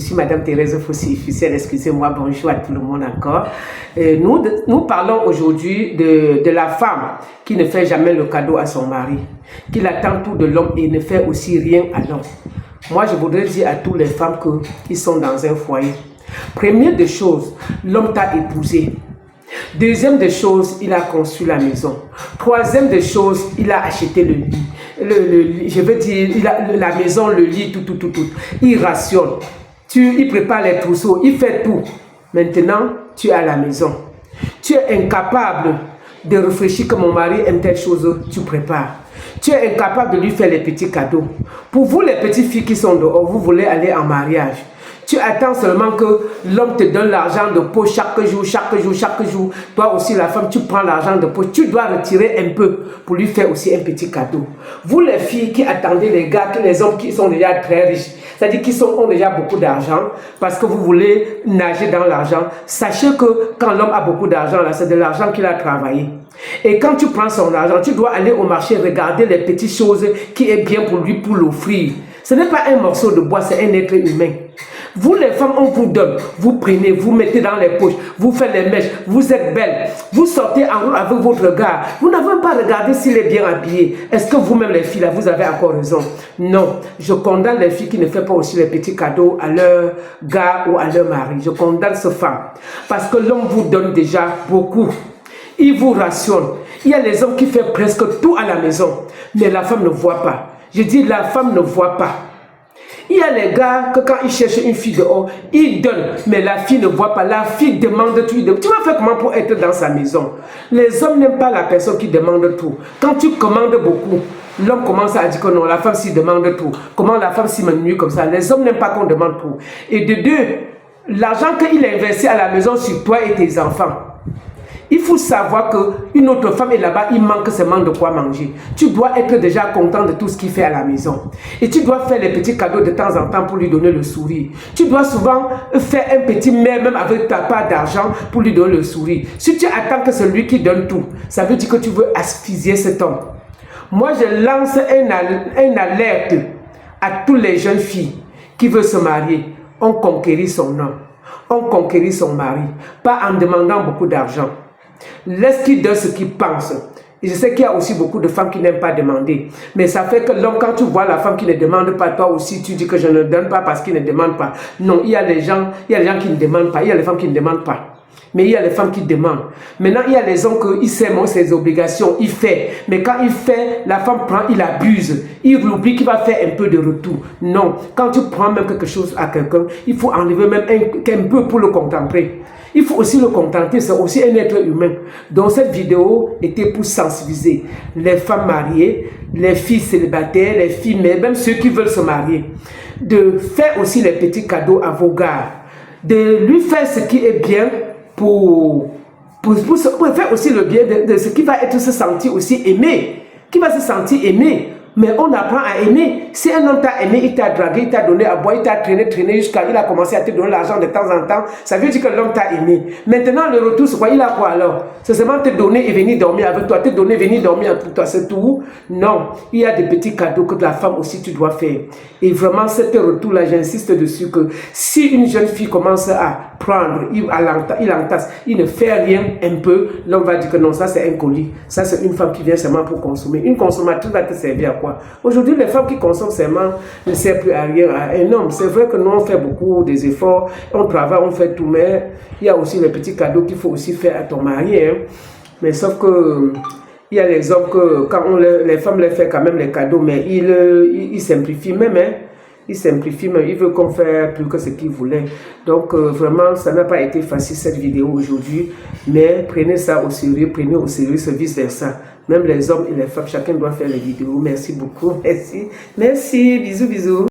Je suis Madame Thérèse Fossé-Ficelle, excusez-moi, bonjour à tout le monde encore. Nous parlons aujourd'hui de la femme qui ne fait jamais le cadeau à son mari, qui attend tout de l'homme et ne fait aussi rien à l'homme. Moi, je voudrais dire à toutes les femmes qui sont dans un foyer. Première des choses, l'homme t'a épousé. Deuxième des choses, il a construit la maison. Troisième des choses, il a acheté le lit. Je veux dire, la maison, le lit, tout. Il rationne. Il prépare les trousseaux, il fait tout. Maintenant, tu es à la maison. Tu es incapable de réfléchir que mon mari aime telle chose, tu prépares. Tu es incapable de lui faire les petits cadeaux. Pour vous, les petites filles qui sont dehors, vous voulez aller en mariage. Tu attends seulement que l'homme te donne l'argent de poche chaque jour. Toi aussi, la femme, tu prends l'argent de poche. Tu dois retirer un peu pour lui faire aussi un petit cadeau. Vous, les filles qui attendez les gars, les hommes qui sont déjà très riches, c'est-à-dire qui ont déjà beaucoup d'argent, parce que vous voulez nager dans l'argent, sachez que quand l'homme a beaucoup d'argent, c'est de l'argent qu'il a travaillé. Et quand tu prends son argent, tu dois aller au marché regarder les petites choses qui est bien pour lui, pour l'offrir. Ce n'est pas un morceau de bois, c'est un être humain. Vous les femmes, on vous donne, vous prenez, vous mettez dans les poches, vous faites les mèches, vous êtes belles, vous sortez en route avec votre gars. Vous n'avez pas regardé s'il est bien habillé. Est-ce que vous-même les filles là, vous avez encore raison? Non, je condamne les filles qui ne font pas aussi les petits cadeaux à leur gars ou à leur mari. Je condamne ces femmes parce que l'homme vous donne déjà beaucoup. Il vous rationne. Il y a les hommes qui font presque tout à la maison, mais la femme ne voit pas. Je dis la femme ne voit pas. Il y a les gars que quand ils cherchent une fille dehors, ils donnent, mais la fille ne voit pas. La fille demande tout. Tu vas faire comment pour être dans sa maison? Les hommes n'aiment pas la personne qui demande tout. Quand tu commandes beaucoup, l'homme commence à dire que non, la femme s'y demande tout. Comment la femme s'y m'ennuie comme ça? Les hommes n'aiment pas qu'on demande tout. Et de deux, l'argent qu'il a investi à la maison sur toi et tes enfants, il faut savoir qu'une autre femme est là-bas, il manque seulement de quoi manger. Tu dois être déjà content de tout ce qu'il fait à la maison. Et tu dois faire les petits cadeaux de temps en temps pour lui donner le sourire. Tu dois souvent faire un petit mail même avec ta part d'argent pour lui donner le sourire. Si tu attends que c'est lui qui donne tout, ça veut dire que tu veux asphyxier cet homme. Moi, je lance un alerte à toutes les jeunes filles qui veulent se marier. On conquérit son homme. On conquérit son mari. Pas en demandant beaucoup d'argent. Laisse qu'il donne ce qu'il pense. Et je sais qu'il y a aussi beaucoup de femmes qui n'aiment pas demander. Mais ça fait que l'homme, quand tu vois la femme qui ne demande pas, toi aussi, tu dis que je ne donne pas parce qu'il ne demande pas. Non, il y a les gens qui ne demandent pas. Il y a les femmes qui ne demandent pas. Mais il y a les femmes qui demandent. Maintenant, il y a les hommes qui s'aiment ses obligations, il fait. Mais quand il fait, la femme prend, il abuse. Il oublie qu'il va faire un peu de retour. Non, quand tu prends même quelque chose à quelqu'un, il faut enlever même un peu pour le contempler. Il faut aussi le contenter, c'est aussi un être humain. Donc cette vidéo était pour sensibiliser les femmes mariées, les filles célibataires, les filles, mais même ceux qui veulent se marier. De faire aussi les petits cadeaux à vos gars. De lui faire ce qui est bien pour faire aussi le bien de ce qui va être se sentir aussi aimé. Qui va se sentir aimé. Mais on apprend à aimer. Si un homme t'a aimé, il t'a dragué, il t'a donné à boire, il t'a traîné jusqu'à il a commencé à te donner l'argent de temps en temps, ça veut dire que l'homme t'a aimé. Maintenant, le retour, c'est quoi? Il a quoi alors? C'est seulement te donner et venir dormir avec toi, te donner et venir dormir avec toi, c'est tout? Non, il y a des petits cadeaux que la femme aussi tu dois faire. Et vraiment, cet retour-là, j'insiste dessus que si une jeune fille commence à prendre, il entasse, il ne fait rien un peu, l'homme va dire que non, ça c'est un colis, ça c'est une femme qui vient seulement pour consommer. Une consommatrice va te servir à quoi? Aujourd'hui, les femmes qui consomment seulement ne servent plus à rien à un homme. C'est vrai que nous, on fait beaucoup des efforts, on travaille, on fait tout, mais il y a aussi les petits cadeaux qu'il faut aussi faire à ton mari. Hein. Mais sauf que il y a les hommes que quand les femmes les font quand même les cadeaux, mais ils simplifient même. Hein. Ils simplifient, mais ils veulent qu'on fasse plus que ce qu'ils voulaient. Donc, vraiment, ça n'a pas été facile cette vidéo aujourd'hui. Mais prenez ça au sérieux, prenez au sérieux, c'est vice-versa. Même les hommes et les femmes, chacun doit faire les vidéos. Merci beaucoup. Merci. Merci. Bisous, bisous.